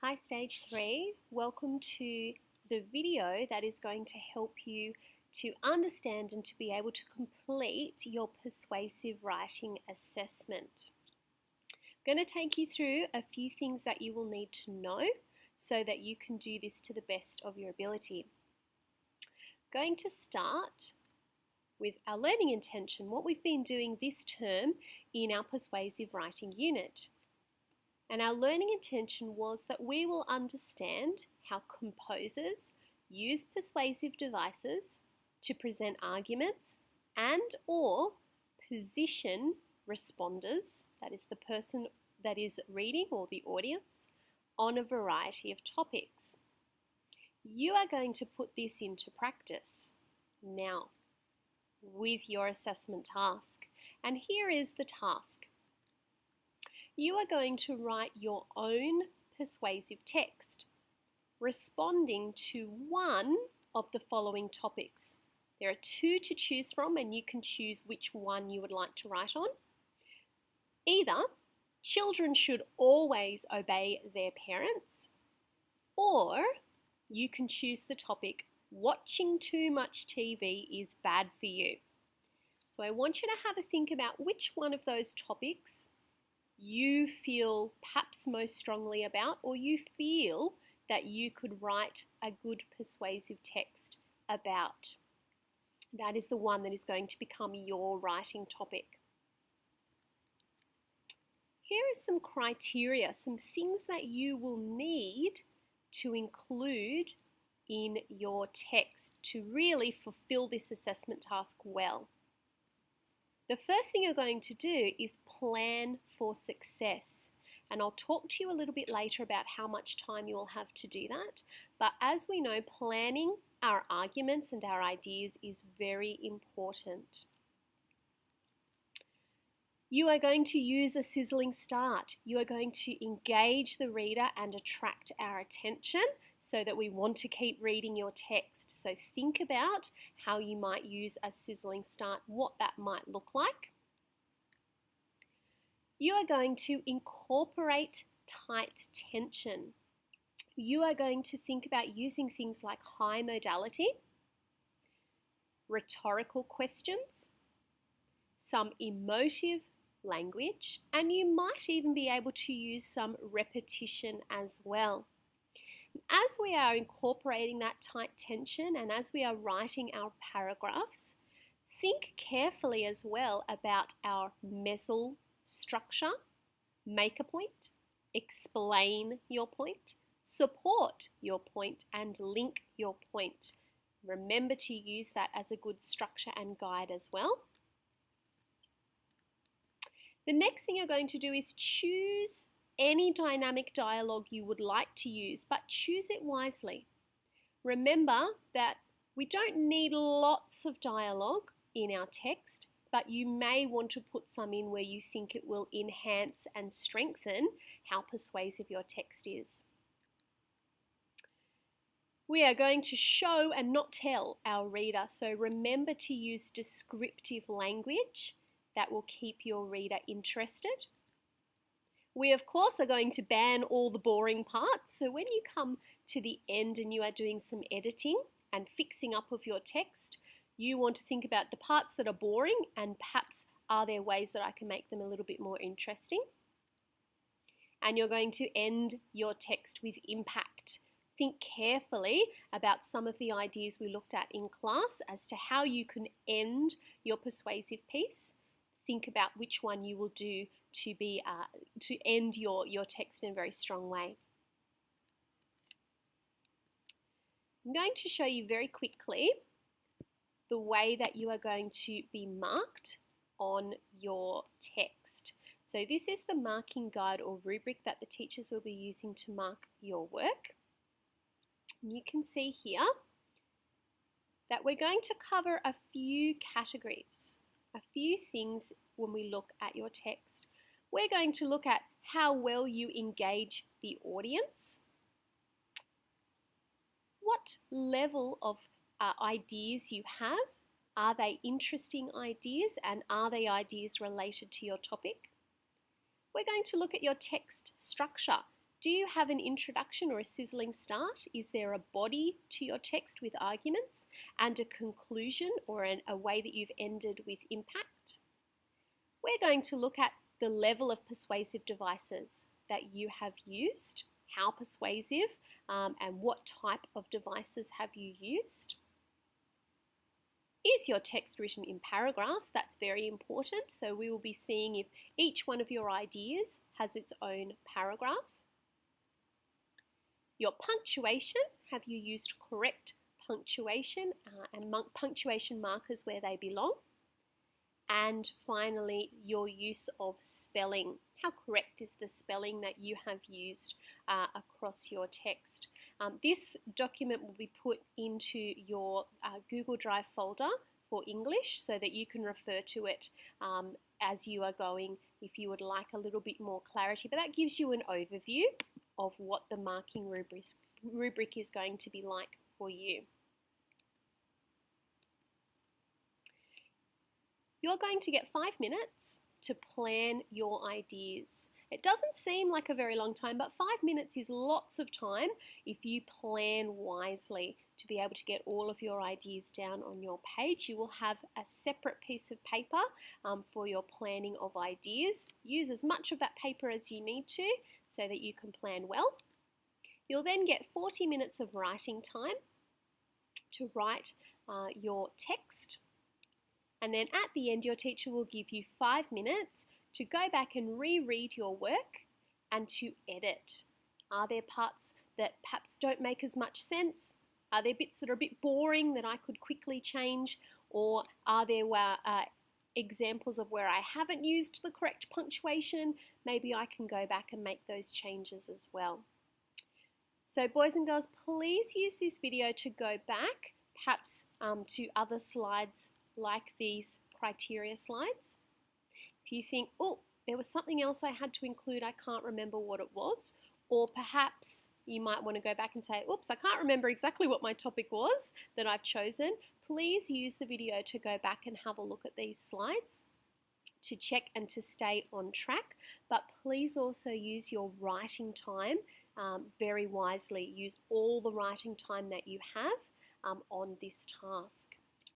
Hi Stage 3, welcome to the video that is going to help you to understand and to be able to complete your persuasive writing assessment. I'm going to take you through a few things that you will need to know so that you can do this to the best of your ability. Going to start with our learning intention, what we've been doing this term in our persuasive writing unit. And our learning intention was that we will understand how composers use persuasive devices to present arguments and or position responders, that is the person that is reading or the audience, on a variety of topics. You are going to put this into practice now with your assessment task. And here is the task. You are going to write your own persuasive text, responding to one of the following topics. There are two to choose from, and you can choose which one you would like to write on. Either children should always obey their parents, or you can choose the topic, watching too much TV is bad for you. So I want you to have a think about which one of those topics you feel perhaps most strongly about, or you feel that you could write a good persuasive text about. That is the one that is going to become your writing topic. Here are some criteria, some things that you will need to include in your text to really fulfill this assessment task well. The first thing you're going to do is plan for success. And I'll talk to you a little bit later about how much time you will have to do that. But as we know, planning our arguments and our ideas is very important. You are going to use a sizzling start. You are going to engage the reader and attract our attention so that we want to keep reading your text. So think about how you might use a sizzling start, what that might look like. You are going to incorporate tight tension. You are going to think about using things like high modality, rhetorical questions, some emotive language, and you might even be able to use some repetition as well. As we are incorporating that tight tension and as we are writing our paragraphs, think carefully as well about our messal structure. Make a point, explain your point, support your point, and link your point. Remember to use that as a good structure and guide as well. The next thing you're going to do is choose any dynamic dialogue you would like to use, but choose it wisely. Remember that we don't need lots of dialogue in our text, but you may want to put some in where you think it will enhance and strengthen how persuasive your text is. We are going to show and not tell our reader, so remember to use descriptive language that will keep your reader interested. We, of course, are going to ban all the boring parts. So when you come to the end and you are doing some editing and fixing up of your text, you want to think about the parts that are boring and perhaps are there ways that I can make them a little bit more interesting. And you're going to end your text with impact. Think carefully about some of the ideas we looked at in class as to how you can end your persuasive piece. Think about which one you will do to end your text in a very strong way. I'm going to show you very quickly the way that you are going to be marked on your text. So this is the marking guide or rubric that the teachers will be using to mark your work. And you can see here that we're going to cover a few categories, a few things when we look at your text. We're going to look at how well you engage the audience, what level of ideas you have. Are they interesting ideas, and are they ideas related to your topic? We're going to look at your text structure. Do you have an introduction or a sizzling start? Is there a body to your text with arguments and a conclusion or a way that you've ended with impact? We're going to look at the level of persuasive devices that you have used, how persuasive, and what type of devices have you used. Is your text written in paragraphs? That's very important. So we will be seeing if each one of your ideas has its own paragraph. Your punctuation, have you used correct punctuation and punctuation markers where they belong? And finally, your use of spelling. How correct is the spelling that you have used across your text? This document will be put into your Google Drive folder for English so that you can refer to it as you are going if you would like a little bit more clarity. But that gives you an overview of what the marking rubric is going to be like for you. You're going to get 5 minutes to plan your ideas. It doesn't seem like a very long time, but 5 minutes is lots of time if you plan wisely to be able to get all of your ideas down on your page. You will have a separate piece of paper for your planning of ideas. Use as much of that paper as you need to so that you can plan well. You'll then get 40 minutes of writing time to write your text. And then at the end, your teacher will give you 5 minutes to go back and reread your work and to edit. Are there parts that perhaps don't make as much sense? Are there bits that are a bit boring that I could quickly change? Or are there examples of where I haven't used the correct punctuation? Maybe I can go back and make those changes as well. So boys and girls, please use this video to go back, perhaps to other slides like these criteria slides. If you think, oh, there was something else I had to include, I can't remember what it was, or perhaps you might want to go back and say, oops, I can't remember exactly what my topic was that I've chosen, please use the video to go back and have a look at these slides to check and to stay on track. But please also use your writing time very wisely. Use all the writing time that you have on this task.